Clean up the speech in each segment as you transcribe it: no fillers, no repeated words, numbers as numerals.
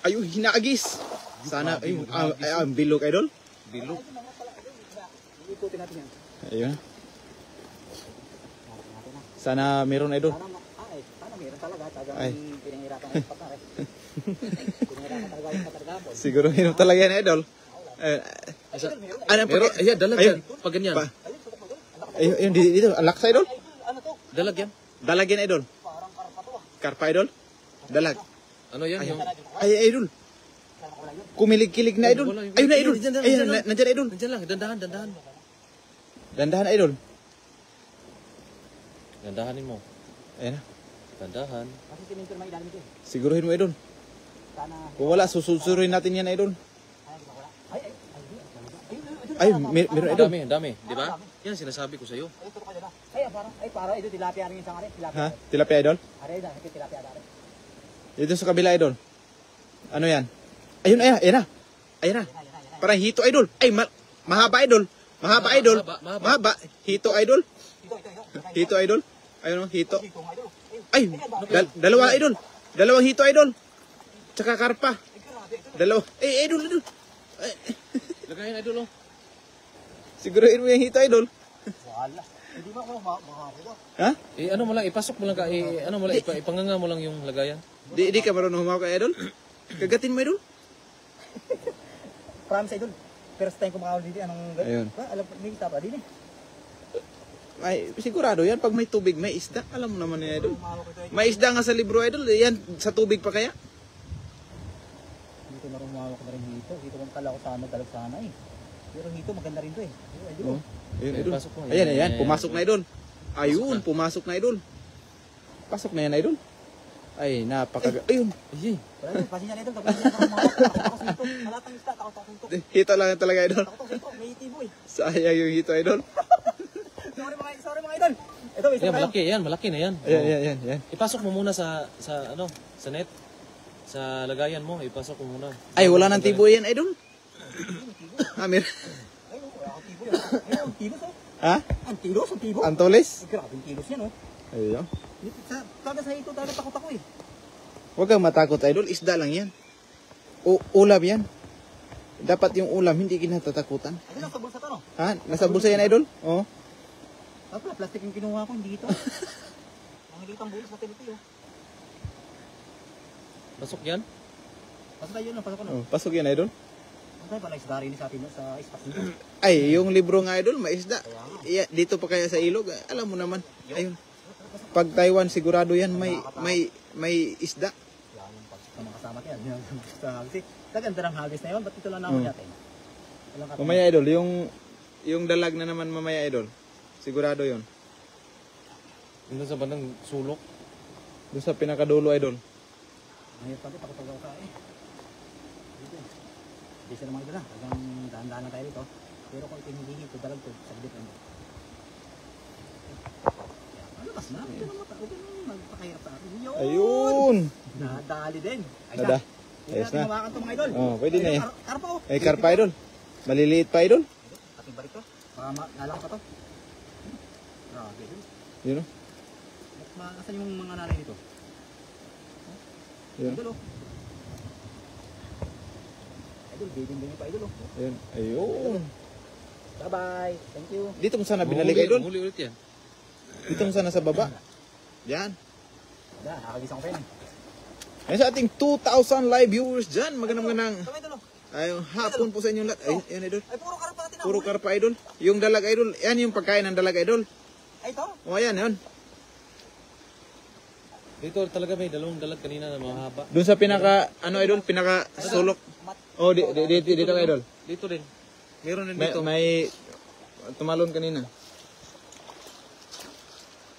Ayun, hinaagis. Sana, ayun, bilog idol. Bilog. Ikutin natin yan. Ayun. Sana meron idol. Sana meron talaga. Ay. Pinahirapan ng patay. Pinahirapan talaga yung patargapon. Siguro meron talaga yan idol. Ano Meron, ayan, dalag yan. Pag ganyan. Ayun, dito, alak sa idol. Ano to? Dalag yan. Dalag yan idol. Parang karpa to ah. Karpa idol. Dalag. Ano yan? Yung... Ay, idol. Kumilig-kilig na idol. Ayun na idol. Ayun, nandiyan idol. Nandiyan lang, dandahan, dandahan. Dandahan idol. Dandahanin mo. Ayun na. Kasi Dandahan. sininto naman ilalim ito eh. Siguruhin mo idol. Sana... Kung wala, sususurin natin yan idol. Ay, di ba wala? Ay. Ay, meron idol. Ang dami, di ba? Yan sinasabi ko sa'yo. Ay, turo ka dyan ah. Ay, parang ito tilapia rin yung sangari. Ha? Tilapia idol? Aray na, ito tilapia rin. Dito sa kabila idol. Ano yan? Ayun, ayun na. Ayun na. Parang hito idol. Ay, mahaba idol. Mahaba idol. Mahaba. Hito idol. Hito idol. Ayun o, hito. Ay, dalawa idol. Dalawang hito idol. Tsaka karpa. Dalawa. Eh, idol, idol. Lagayin idol oh. Siguruhin mo yung hito idol. Wala. Hindi ba ako makakuha? Ha? Eh ano mo lang, ipasok mo lang ka, ano mo lang, ipanganga mo lang yung lagayan. Di ka marunong humawak kay idol? Kagatin mo idol. Promise idol. First time ko makakawal dito. Anong gano'n? Ayun. Alam, may kita pa din eh. Ay, sigurado yan. Pag may tubig, may isda. Alam mo naman yan idol. May isda nga sa libro idol. Yan, sa tubig pa kaya? Dito na rin humawak na rin dito. Dito kung kala ko sana, dalag sana eh. Pero dito maganda rin to eh. Idol. Oh. Ayun, idol. Pasok mo. Ayan, ayan. Pumasok na idol. Ayun, pumasok na idol. Pasok na yan idol. Ay, ayun. Ay, Wala yun, pasin niya idol. Tapos niya humawak. Takot dito. Malatang isda. Takot dito. Hito lang yan talaga idol. Takot dito. May itibo eh. Sayang yung hito idol. Sorry mga idol. Ito, isa yan, tayo. malaki yan, malaki na yan. Ayan, ayan, ayan, ayan. Ipasok mo muna sa net. Sa lagayan mo, ipasok mo muna. Ay, wala nang tibo yan idol. Amir. Ay, wala akong tibo yan. Ay, ang tilos oh. Ha? Ang tilos, ang tibo. Antolis? Ay, grabe yung tilos yan oh. Ayun. Taga sa ito, taga takot ako eh. Huwag kang matakot idol. Isda lang yan. Ulam yan. Dapat yung ulam, hindi kinatatakutan. Ay, nasa bulsa to no? Ha? Nasa bulsa yan idol? Oo. Papa, plastic yung kinuha ko, hindi ito. Nangilitang bulos natin ito yun. Pasok yan? Pasok tayo yun, pasok ko na. Oh, pasok yan idol. Ano tayo pala isda rin sa atin sa ispas nito. Ay, yung libro nga idol, may isda. Dito pa kaya sa ilog, alam mo naman. Ayun. Pag Taiwan sigurado yan may isda. Yan yung pasok na mga kasama kaya. Kasi kaganda ng harvest na yun, ba't ito lang naman natin? Mamaya idol, yung dalag na naman mamaya idol. Sigurado yon. Doon sa bandang sulok. Doon sa pinakadulo idol. Ngayon pati, takot-takot ka eh. Dito. Hindi siya naman ito na. Hanggang dahan-dahan na tayo dito. Pero kung ito hindi ito, dalag ko. Saglit lang. Ano kas na? Ito naman. Huwag naman magpakahirap sa atin. Ayun! Nadali din. Nada. Hindi natin hawakan ito mga idol. Oh, pwede na yan. Karpa oh. Ay, karpa idol. Maliliit pa idol. Ating balik to. Baka nalang pa to. Grabe idol. Yun o. Asan yung mga nanay dito? Yun. Idol oh. Idol, biging pa idol oh. Ayun. Ayun. Bye-bye. Thank you. Dito mo sana binalik idol. Huli ulit yan. Dito mo sana sa baba. Yan. Nakagisang ko pa yun. Ayun sa ating 2,000 live viewers dyan. Magandang Ito idol oh. ayun, hapon po sa inyong lahat. Ay, yan idol. Ay, puro karpa natin. Puro karpa idol. Yung dalag idol. Yan yung pagkain ng dalag idol. Ay, ito. O yan, yun. Dito talaga may dalawang dalag kanina na mahaba. Doon sa pinaka, ano idol, pinaka sulok. Oh, dito idol. Dito din. Meron din May, dito. may tumalon kanina.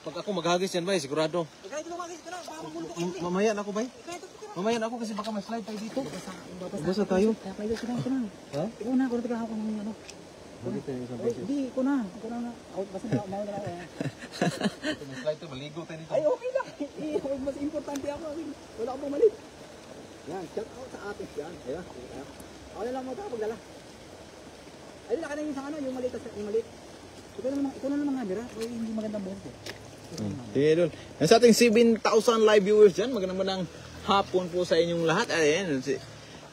Pag ako maghagis yan ba, sigurado. Kahit ito makakita ko na. Baka magulo ko. Mamaya na ako ba? Kahit ito ko. Mamaya na ako kasi baka ma-slide tayo dito. Basta tayo. Kaya pa idol, ito na. Ha? Ikaw na, kung nagkakaw ng ano. Hindi, iko na. Iko na na. Basta mauna na ako. Ma-slide tayo, maligo tayo dito. Ay, okay lang. Mas importante ako. Wala akong bumalik. Yan, shout out sa atin. Yan, ayan. Ako na lang mo ito pagdala. Ayun, naka na yung isang ano, yung maliit. Ikaw na naman nga, Mira. Ay, hindi magandang buhok ko. Sige idol. Yan sa ating 7,000 live viewers dyan. Magandang hapon po sa inyong lahat. Ayan,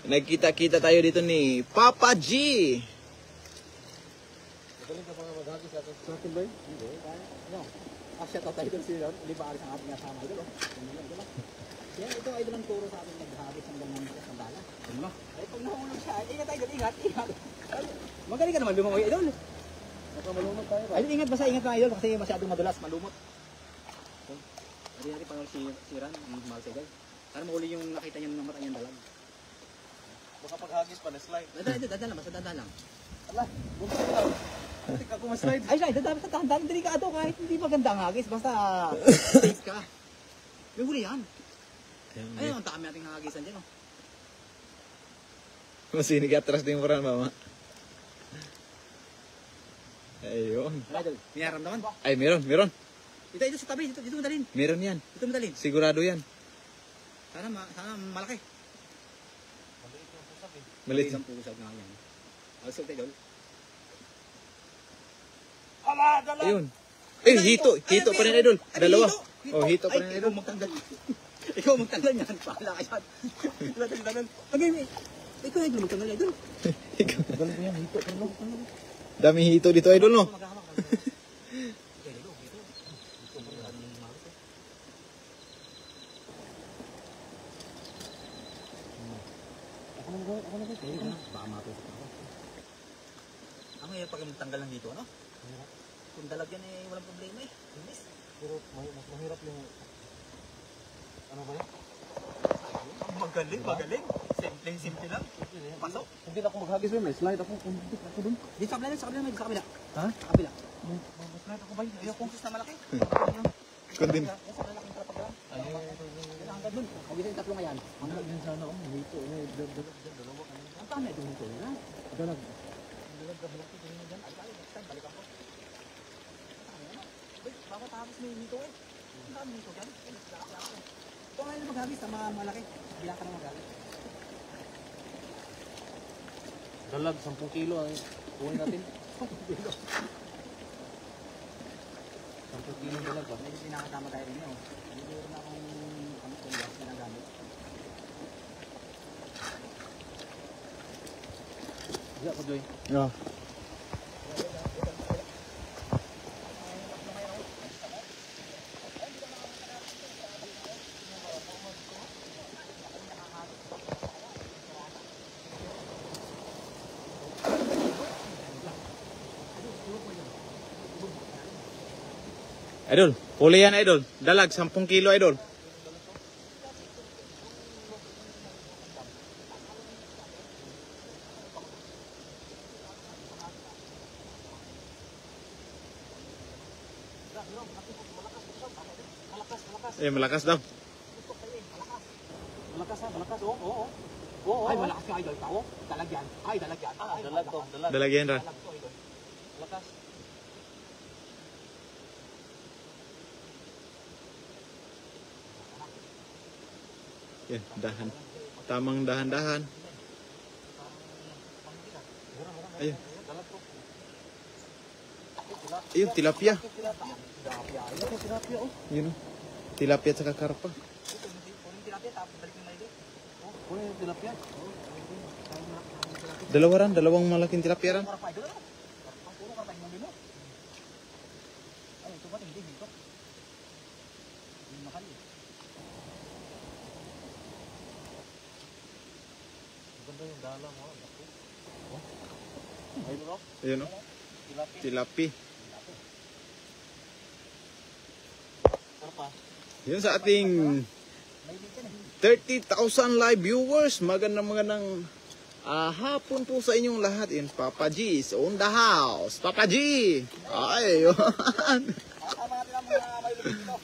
Nagkita-kita tayo dito ni Papa G. Magaling ka pa nga maghagis sa akin ba yun? Hindi, ano? Shout out tayo doon si Lord. Libaris ang ating kasama idol. Yan, ito idol ang turo sa ating naghagis ng ganun sa sandala. Ano? Ay, pag nahulog siya, ingat idol, ingat. Magaling ka naman lumangoy idol. Baka malumot tayo ba? Idol, ingat basta, ingat ka idol kasi masyadong madulas, malumot. Hindi natin pang siran, mahal sa idol. Para mauli yung nakita niya ng mata niyang dalag. Baka paghagis pa na slide. Dadaan lang, basta dadaan lang. Ala, buntot ka lang. Hindi ka kumaslide. Ay, siya, dadaan basta tahan, delikado kahit hindi maganda ang hagis, basta safe ka. May huli yan. Ayun, ang dami nating hagisan dyan, oh. Masinig atras din mo rin, mama. Ayun. Idol, may naramdaman ba? Ay, meron. Ito sa tabi, dito madalin. Meron yan. Dito madalin. Sigurado yan. Sana malaki. Maliit. Isang pusag nga yan. Also, idol. Ayun. Eh, hito pa rin, idol. Dalawa. Oh, hito pa rin, Ay, idol. ikaw magtanggal yan. Pahala ka yan. Ikaw idol, magtanggal idol. Magaling ko yan, hito. Pero Daming hito dito, idol, no? Baka matusok ako. Ang hirap pag magtanggal lang dito, ano? Kung dalag yan eh, walang problema eh. Inis. pero mas mahirap yung... Ano ba yun? Magaling. Simple lang. Pasok. Hindi na ako maghagis ba? May slide ako. Ako dun. Dito sa kabila, sa kabila. Ha? Sa kabila. May slide ako ba yun? Ayaw kong na malaki. Kundin. Sa malaking trapagram. Ay, Hanggang dun. Huwag ito yung tatlo ngayon. ang din sana ako. Hito. Dalawa ka na. Ang tama ito nito na. Dalag. Dalag ka malaki. Tingin mo dyan. Ay, next time, balikan ko. Bago tapos may nito eh. Ang dami nito dyan. Ito ngayon na maghagis sa mga malaki. Bila ka na maghagis. Dalag, 10 kilo ang kuhin natin. 10 kilo dalag ba? Medyo pinakatama tayo rin yun. Hindi rin akong kuligas na nagamit. Diya ko, Joy. Oh. Idol, huli yan, idol. Dalag, 10 kilo, idol. Eh, malakas daw. Malakas ha, malakas. Oo. Ay, malakas ka idol. Tao. Dalag yan. Ay, dalag yan. Dalag to, dalag. Dalag yan, ra. Dalag to idol. Lakas. Yan, dahan. Tamang dahan-dahan. Ayun. Dalag to. Ayun, tilapia. Tilapia, oh. Yun, oh. Tilapia at saka karpa. Kunin tilapia, tapos balik yung maliit. Kunin yung tilapia. Dalawang malaking tilapia ran. Karpa idol ano? Ang puro karpa yung mo. Ay, ito ba? Hindi dito. Hindi mahal eh. Maganda yung dala mo. Ayun, no? Ayun, oh. Tilapia. Tilapi. Karpa. Yun sa ating 30,000 live viewers. Magandang hapon po sa inyong lahat. Yun, Papa G is on the house. Papa G! Ay, yun. Tama natin ang mga mailubin dito.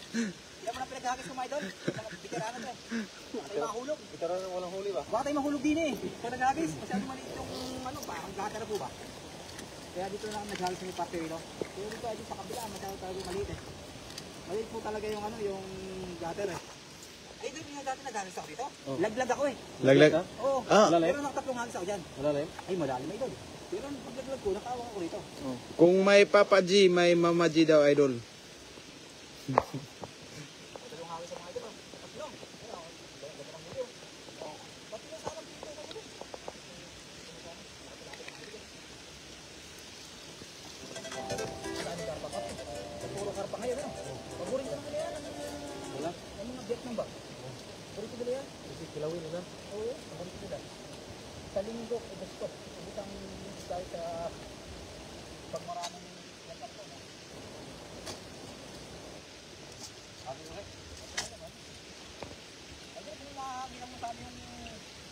Yan mo na pinaghagis ko mga idol. Mga bigaranan to. Baka tayo mahulog. Ito rin walang huli ba? Baka tayo mahulog din eh. Pag naghagis, masyadong maliit yung ano, parang gutter po ba? Kaya dito na naghagis ng papel, no? Pero dito ay sa kabila, masyadong talaga maliit eh. Maliit po talaga yung ano, yung gutter eh. Ay, dito yung dati naghagis ako dito. Oh. Laglag ako eh. Laglag. Oo. Ah. Pero nakatatlong hagis ako dyan. Malalim? Ay, malalim na idol. Pero pag laglag ko, nakawang ako dito. Kung may Papa G, may Mama G daw, idol. Tatlong hagis sa mga idol. Tatlong. Tatlong sa alam dito. nila. Oo, paborito nila. Sa linggo, ubos ko. Ubos ang dahil sa pag maraming yantan ko. Sabi ko, ay, hindi mo makakagin mo sabi yung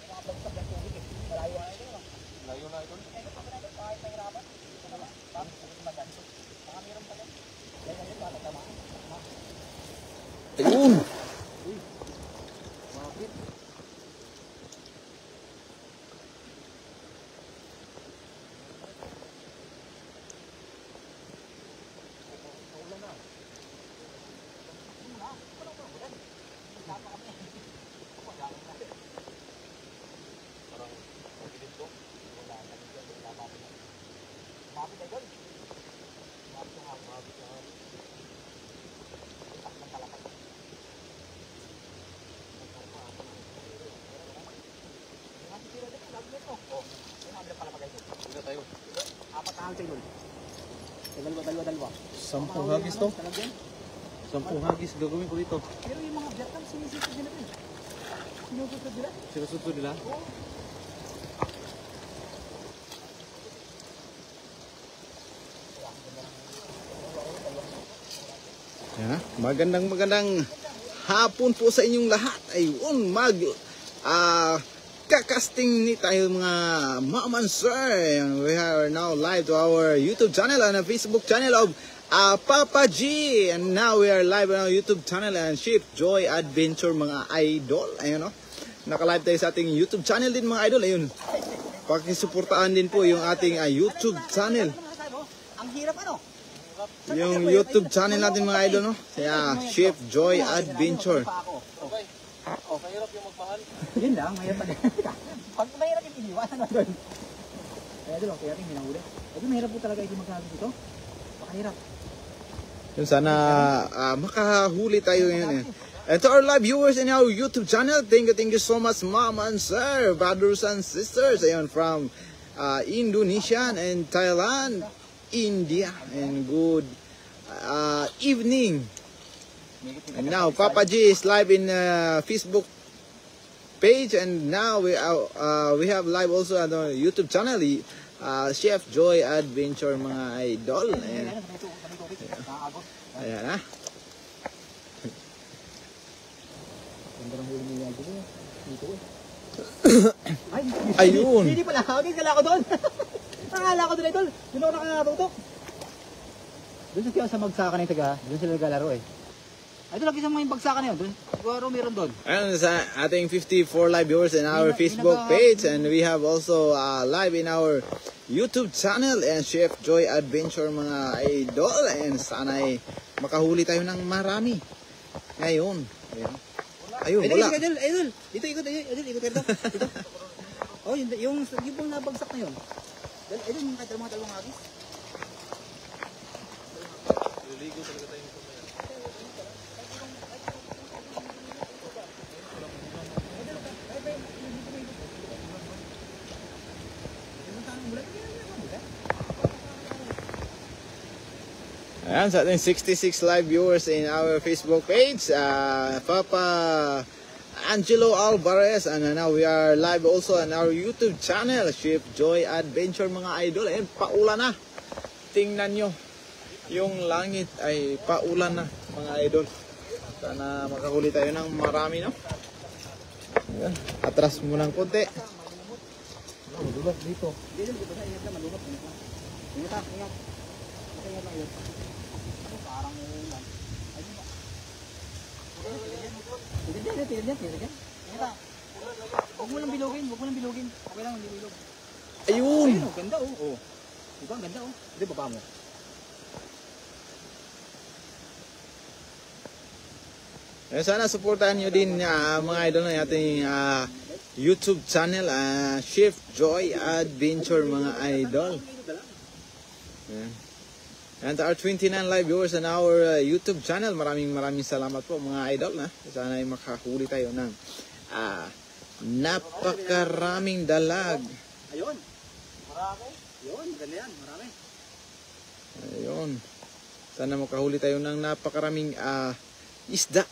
mga bagsak ng tubig eh. Malayo na ito. Layo na ito. Eh, ito pa ito, kahit nahirapan. Ito na lang. Bakit? Ito maganto. Baka meron pa yan. Kaya yun, bakit tama? Ayun. Bakit? Dito tayo. Apat na hangtay nun. Dalawa. 10 hagis to. 10 hagis gagawin ko dito. Pero yung mga Vietnam, sinisipid nila ito. Sinusutod nila. Sinusutod nila. Yan na. Magandang hapon po sa inyong lahat. Ayun, kakasting ni tayo mga ma'am and sir. And we are now live to our YouTube channel and a Facebook channel of Papa G. And now we are live on our YouTube channel and Ship Joy Adventure mga idol. Ayun no. Naka-live tayo sa ating YouTube channel din mga idol. Ayun. Pakisuportahan din po yung ating YouTube channel. Ang hirap ano? Yung YouTube channel natin mga idol no. Kaya Ship Joy Adventure. Okay. Mahirap yung magmahal. Yun lang, mahirap pa din. Pag mahirap yung iniwasan na doon. Kaya doon, kaya tingin hinahuli. Ito mahirap po talaga yung magkakabi dito. Pakahirap. Yun sana makahuli tayo ngayon eh. And to our live viewers in our YouTube channel, thank you so much mom and sir, brothers and sisters, ayun, from Indonesia and Thailand, India, and good evening. And now Papa G is live in Facebook page, and now we have live also on our YouTube channel, Chef Joy Adventure mga idol. Ayan ha. Ayun. Hindi pala, okay kala ko doon. Nakala ko doon idol. Doon ako nakakatutok. Doon sa magsakan ng taga, doon sila naglalaro eh. Ay, doon lagi sa mga bagsakan na yun. Doon, siguro meron doon. Ayun sa ating 54 live viewers in our Facebook page, and we have also live in our YouTube channel and Chef Joy Adventure mga idol, and sana ay makahuli tayo ng marami ngayon. Ayun, wala. Idol, dito ikot dito. Oh, yung pang nabagsak na yun. Idol, yung mga dalawang agis. Liligo talaga tayo nito ngayon. Ayan, sa ating 66 live viewers in our Facebook page, Papa Angelo Alvarez, and now we are live also on our YouTube channel, Ship Joy Adventure mga idol. Ayan, paulan na. Tingnan nyo, yung langit ay paulan na mga idol. Sana makahuli tayo ng marami, no? Ayan, atras mo ng konti. Malubat dito. Dito sa ingat na malubat. Ingat. Ingat lang yun. Parang ulan. Ay, di ba? Tignan. Ingat. Huwag mo lang bilugin. Okay lang, hindi bilog. Ayun! Ayun, ganda oh. Diba, ang ganda oh. Hindi, baba mo. Sana supportahan nyo din mga idol ng ating YouTube channel, Chef Joy Adventure mga idol. And to our 29 live viewers on our YouTube channel, maraming salamat po mga idol. Sana ay makahuli tayo ng napakaraming dalag. Ayun. Marami. Ayun, maganda yan. Marami. Ayun. Sana makahuli tayo ng napakaraming isda.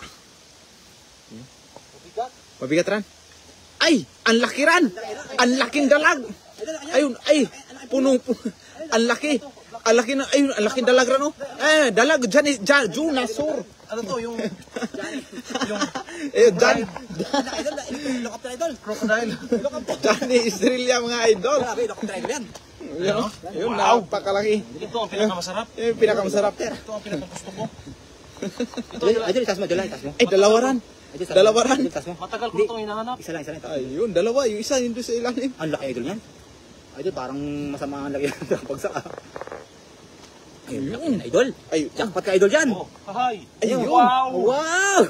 Mabigat. Mabigat ran? Ay, ang laki ran. Ang laking dalag. Ayun, ay, ang laki. Ang laki na, ayun, ang laking dalag ran, oh. Dalag, dyan, Junasur. Ano to, yung Dyan, Idol, helicopter idol. crocodile. Johnny Estrella, mga idol. Grabe, helicopter idol yan. Yun, napakalaki. Ito ang pinakamasarap. Yun yung pinakamasarap. Ito ang pinakagusto ko. Idol, itas mo, idol, itas mo. Ay, dalawa ran. Dalawa ran. Idol, itas mo. Matagal ko itong hinahanap. Isa lang, itas mo. Ayun, dalawa. Yung isa, yun doon sa ilalim. Ang laki idol yan. Idol, parang masama ang laki ng pagsaka. Ayun, laki yan, idol. Ayun. Jackpot ka idol dyan. Oh, hi. Ayun. Wow. Wow!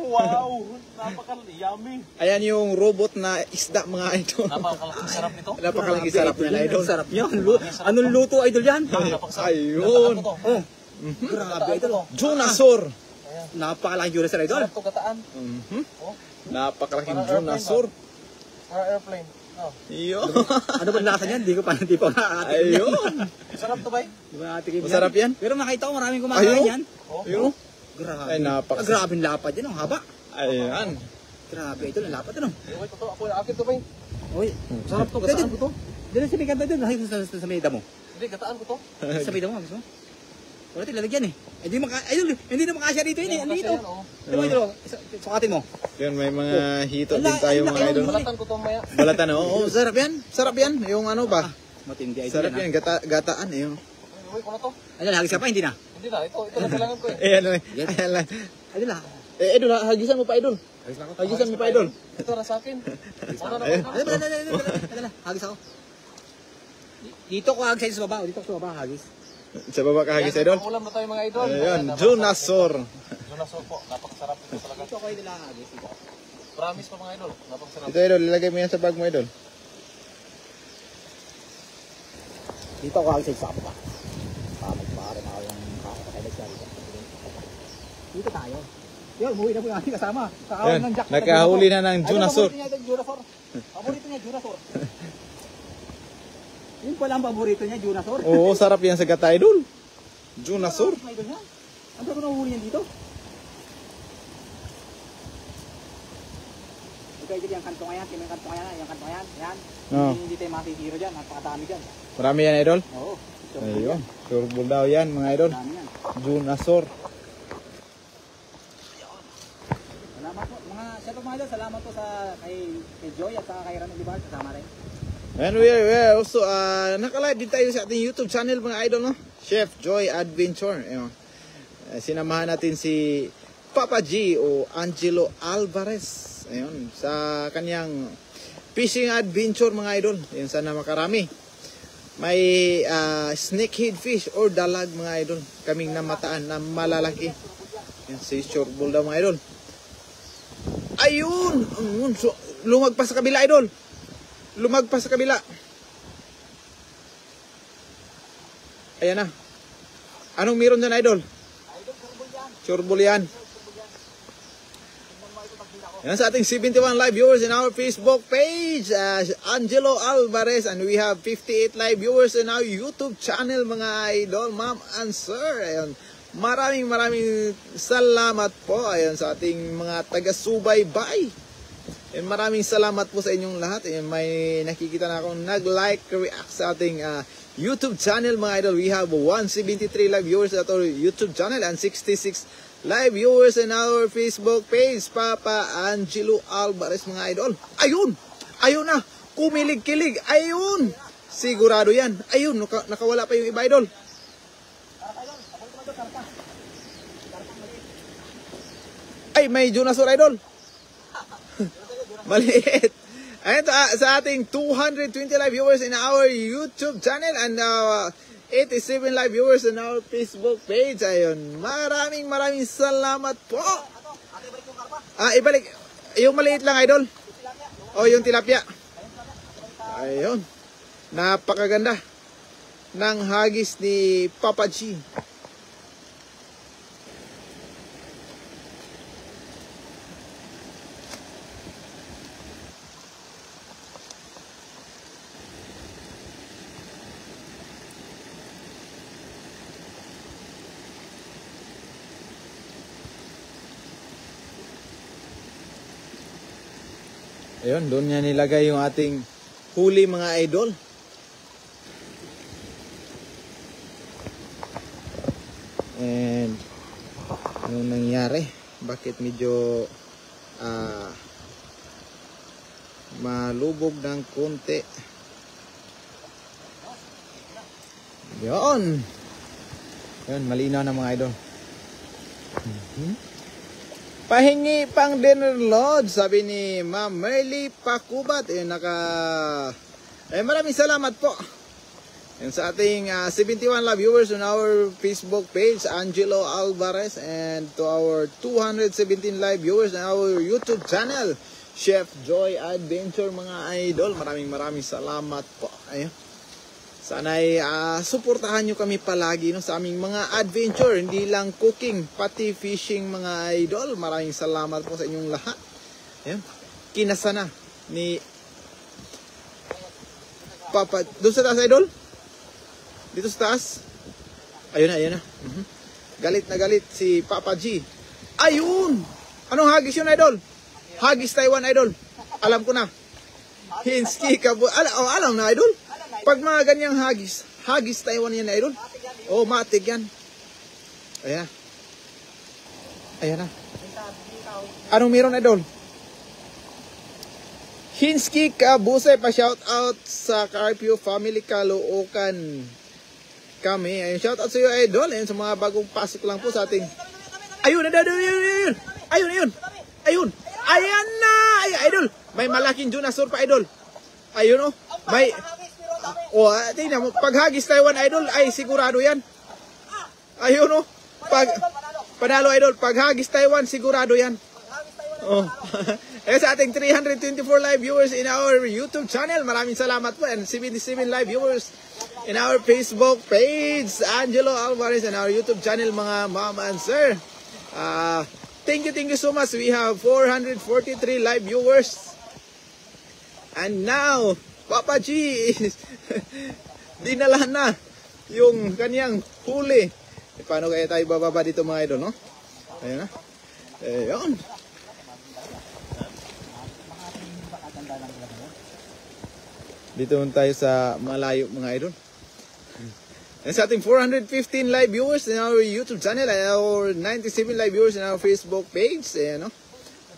Wow. Napaka-yummy. Ayan yung robot na isda, mga idol. Napakalaking sarap nito. Napakalaking sarap na idol. Ang sarap yan. Anong luto idol yan? Napakasarap. Ayun. Gataan ko to. Oh, grabe idol. Junasur. Napakalaking Junasur idol. Sarap to gataan. Oh, Napakalaking Parang Junasur. para airplane. Oh. Yun. Ano ba lasa niyan? Di pa nakakatikim yan. Ayun. Sarap to ba? Di ba nakakatikim yan? Masarap yan. Pero nakita ko maraming kumakain Ayun. yan. Oh. Ayun. Grabe. Ay, napakasarap. Grabe ang lapad yan. Ang haba. Ayan. Grabe idol. Ang lapad ano. Wait, ito. Ako yung akin to ba? Uy. Sarap to. Gataan ko to. Dito sa may kanto doon. Sa may damo. Hindi, gataan ko to. Sa may damo. Gusto mo? Wala tayong lalagyan eh. Hindi na makasya dito yun eh. Andito. Kasi yan, oh. Diba idol? Sukatin mo. Yun, may mga hito din tayo, mga idol. Balatan ko to maya. Balatan, oo. Sarap yan. Sarap yan. Yung ano ba? Matindi idol Sarap yan. Gataan, eh. Uy, ko na to. Idol, hagis ka pa, hindi na. Hindi na, ito na kailangan ko eh. Ayan lang. Ayan lang. Idol ha. Idol, hagisan mo pa, idol. Hagisan mo pa, idol. Ito na sa akin. Ano na Ayun. Idol, hagis ako. Dito ko hagis sa baba. Dito ko sa baba hagis. Sa baba ka hagis, idol. Ulam na tayo mga idol. Ayan, Junasur. Junasur po. Napakasarap ito talaga. Dito ko idol hagis. Promise po mga idol. Napakasarap. Ito, idol. Lalagay mo yan sa bag mo, idol. Dito ko hagis sa baba. Pare na yung kakakailag siya dito. Dito tayo. Yun, umuwi na po yung ating kasama. Ayan, nakahuli na ng Junasur. Paborito niya, Junasur. Yun pala ang paborito niya, Junasur. Oo, sarap yan sa gata, idol. Junasur. May idol niya. Ang sarap na uhuli niyan dito. Ito idol yung kanto ngayon, yung kanto ngayon, yan. Oo. Hindi tayo makikiro dyan, napakadami dyan. Marami yan, idol. Oo. Ayun. Turbo daw yan, mga idol. Dami yan. Junasur. Salamat po. Mga idol, salamat po sa kay Joy at sa kay Rano Libar, kasama rin. And we are also, naka-live din tayo sa ating YouTube channel, mga idol, no? Chef Joy Adventure. Ayun. Sinamahan natin si Papa G o Angelo Alvarez. Ayun, sa kanyang fishing adventure, mga idol. Ayun, sana makarami. May snakehead fish or dalag, mga idol. Kaming namataan na malalaki. Ayun, si Shorbol daw, mga idol. Ayun! So, lumagpas sa kabila, idol. Lumagpas sa kabila. Ayan na. Anong meron dyan, idol? Shorbol yan. Yan sa ating 71 live viewers in our Facebook page, Angelo Alvarez, and we have 58 live viewers in our YouTube channel, mga idol, ma'am and sir. Ayun. Maraming salamat po ayun sa ating mga taga-subaybay. And maraming salamat po sa inyong lahat. And may nakikita na akong nag-like, react sa ating YouTube channel, mga idol. We have 173 live viewers at our YouTube channel and 66 live viewers in our Facebook page, Papa Angelo Alvarez, mga idol. Ayun! Ayun na! Kumilig-kilig! Ayun! Sigurado yan. Ayun, nakawala pa yung iba, idol. Ay, may Junasur, idol. Maliit. Ayan, sa ating 220 live viewers in our YouTube channel and 87 live viewers in our Facebook page. Ayun, maraming salamat po. Ibalik. Yung maliit lang, idol. O, yung tilapia. Ayun. Napakaganda ng hagis ni Papa G. Ayun, doon niya nilagay yung ating huli mga idol. And anong nangyari? Bakit medyo malubog ng konti? Yun. Yun, malinaw na mga idol. Pahingi pang dinner load, sabi ni Ma'am Merly Pakubat. Maraming salamat po. And sa ating 71 live viewers on our Facebook page, Angelo Alvarez, and to our 217 live viewers on our YouTube channel, Chef Joy Adventure mga idol. Maraming salamat po. Ayun. Sana'y suportahan nyo kami palagi no, sa aming mga adventure. Hindi lang cooking, pati fishing mga idol. Maraming salamat po sa inyong lahat. Ayun. Kinasa na ni Papa. Doon sa taas idol? Dito sa taas? Ayun na. Galit na galit si Papa G. Ayun! Anong hagis yun idol? Hagis Taiwan idol. Alam ko na. Hinski Kabu. Alam na idol? Pag mga ganyang hagis Taiwan yan idol. Oh, matig yan. Ayan na. Anong meron idol? Hinski Kabuse, pa shout out sa Carpio family Caloocan kami. Ayun, shout out sa iyo idol. Ayun, sa mga bagong pasok lang po sa ating. Ayun. Ayan na. Ay, idol. May malaking dinosaur pa idol. Ayun oh. May tingnan mo, pag hagis Taiwan idol ay sigurado yan. Ayun oh. Panalo idol, pag hagis Taiwan sigurado yan. Oh. Sa ating 324 live viewers in our YouTube channel, maraming salamat po, and 77 live viewers in our Facebook page, Angelo Alvarez, and our YouTube channel mga ma'am and sir. Thank you so much. We have 443 live viewers. And now Papa G is dinala na yung kanyang huli. Paano kaya tayo bababa dito mga idol, no? Ayun na. Ayun. Dito tayo sa malayo mga idol. And sa ating 415 live viewers in our YouTube channel and our 97 live viewers in our Facebook page. Ayan, no?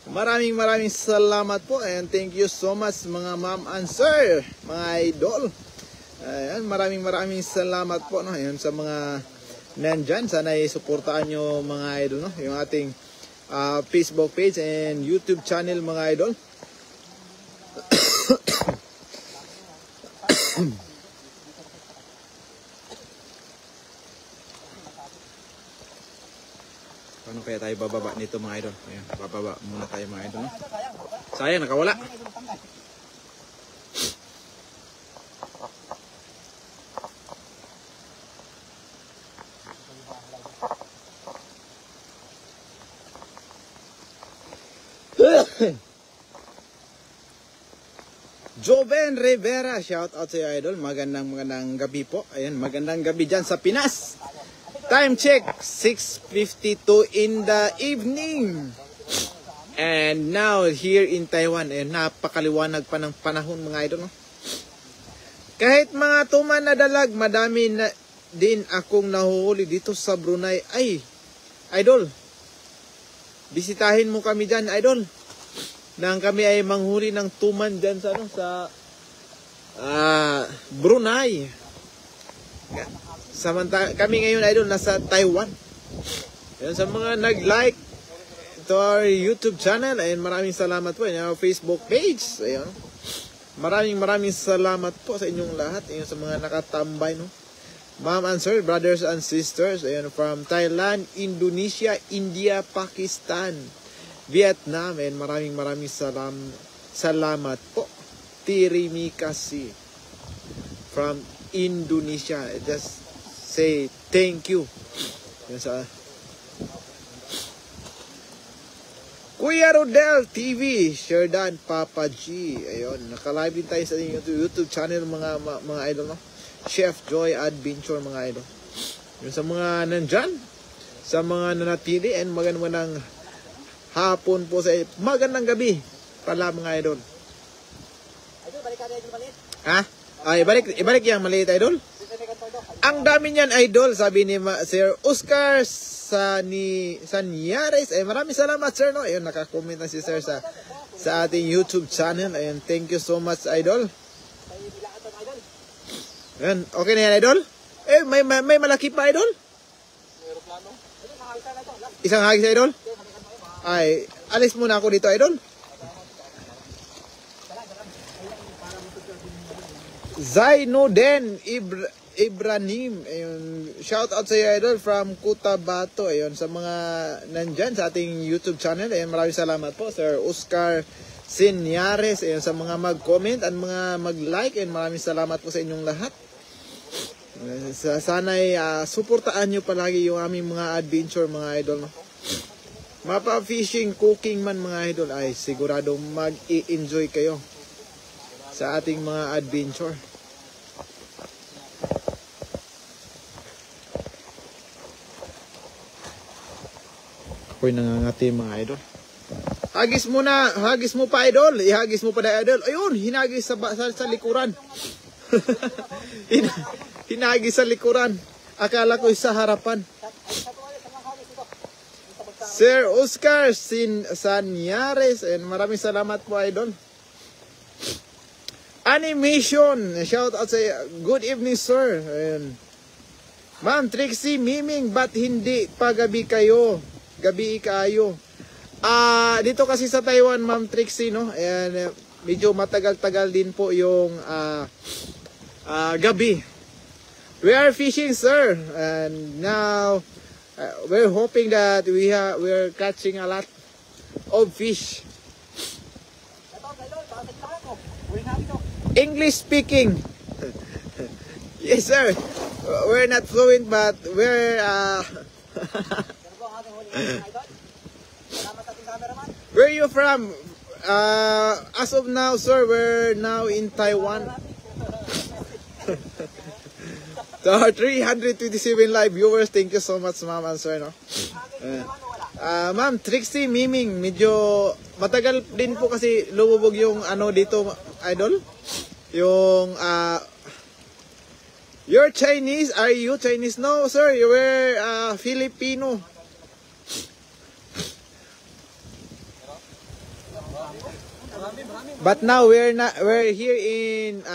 Maraming salamat po, and thank you so much mga ma'am and sir, mga idol. Ayan, maraming salamat po no, ayan, sa mga nandyan. Sana i-suportahan nyo mga idol no, yung ating Facebook page and YouTube channel mga idol. Paano kaya tayo bababa nito mga idol? Ayan, bababa muna tayo mga idol. No? Sayang, nakawala. Joven Rivera, shout out sa iyo idol. Magandang gabi po. Ayan, magandang gabi dyan sa Pinas. Time check, 6:52 in the evening. And now, here in Taiwan, napakaliwanag pa ng panahon mga idol. No? Kahit mga tuman na dalag, madami na din akong nahuhuli dito sa Brunei. Ay, idol, bisitahin mo kami dyan, idol. Nang kami ay manghuli ng tuman dyan sa, Brunei. Kami ngayon idol nasa Taiwan. Ayan, sa mga nag-like to our YouTube channel, ayun, maraming salamat po. Ayan, our Facebook page. Ayun. Maraming salamat po sa inyong lahat. Ayun, sa mga nakatambay, no. Ma'am and sir, brothers and sisters, ayun, from Thailand, Indonesia, India, Pakistan, Vietnam, and maraming salamat po. Terima kasih from Indonesia. Just say thank you. Yan sa Kuya Rodel TV, Sherdan Papa G. Ayun, naka-live din tayo sa YouTube channel mga idol, no? Chef Joy Adventure mga idol. Yung sa mga nandyan, sa mga nanatili, and magandang hapon po sa magandang gabi pala mga idol. balikan yung maliit. Ha? Ay, ibalik yung maliit, idol. Ang dami niyan, idol, sabi ni Sir Oscar Sanyares. Ay, maraming salamat, sir, no? Ayun, nakakomment na si sir sa ating YouTube channel. Ayun, thank you so much, idol. Ayun, okay na yan, idol? Eh, may malaki pa, idol? Isang hagis, idol? Ay, alis muna ako dito, idol. Zainuden Ibrahim, ayun, shout out sa iyo, idol, from Cotabato. Ayun, sa mga nandyan sa ating YouTube channel. Ayun, maraming salamat po, Sir Oscar Sinyares. Ayun, sa mga mag-comment at mga mag-like. Ayun, maraming salamat po sa inyong lahat. Sana'y suportaan nyo palagi yung aming mga adventure, mga idol, no? Mapa fishing, cooking man, mga idol, ay sigurado mag-i-enjoy kayo sa ating mga adventure. Ako'y nangangati, mga idol. Hagis mo na, hagis mo pa, idol. Ihagis mo pa na, idol. Ayun, hinagis sa likuran. Hinagis sa likuran. Akala ko'y sa harapan. Sir Oscar Sanyares, and maraming salamat po, idol. Animation, shout out sa good evening, sir. Ayan. Ma'am Trixie Miming, ba't hindi pa gabi kayo? Gabi kayo. Dito kasi sa Taiwan, Ma'am Trixie, no? Ayan, medyo matagal-tagal din po yung gabi. We are fishing, sir. And now we're hoping that we're catching a lot of fish. English speaking. Yes, sir. We're not fluent, but we're where are you from? As of now, sir, we're now in Taiwan. So, 327 live viewers. Thank you so much, ma'am and sir, no? Ma'am Trixie Miming, medyo matagal din po kasi lumubog yung ano dito, idol. Yung you're Chinese? Are you Chinese? No, sir. You were Filipino. But now we're here in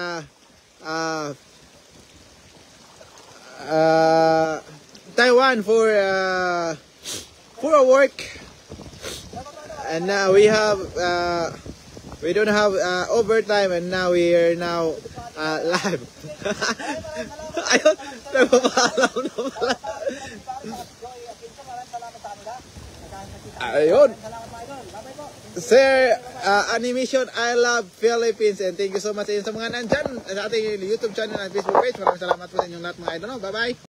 Taiwan for a work, and now we have we don't have overtime, and now we are now live. Ayun, nagpapaalam na pala. Ayun. Sir, Animation, I love Philippines, and thank you so much sa mga nandyan sa ating YouTube channel and Facebook page. Maraming salamat po sa inyong lahat, mga idol. Bye-bye.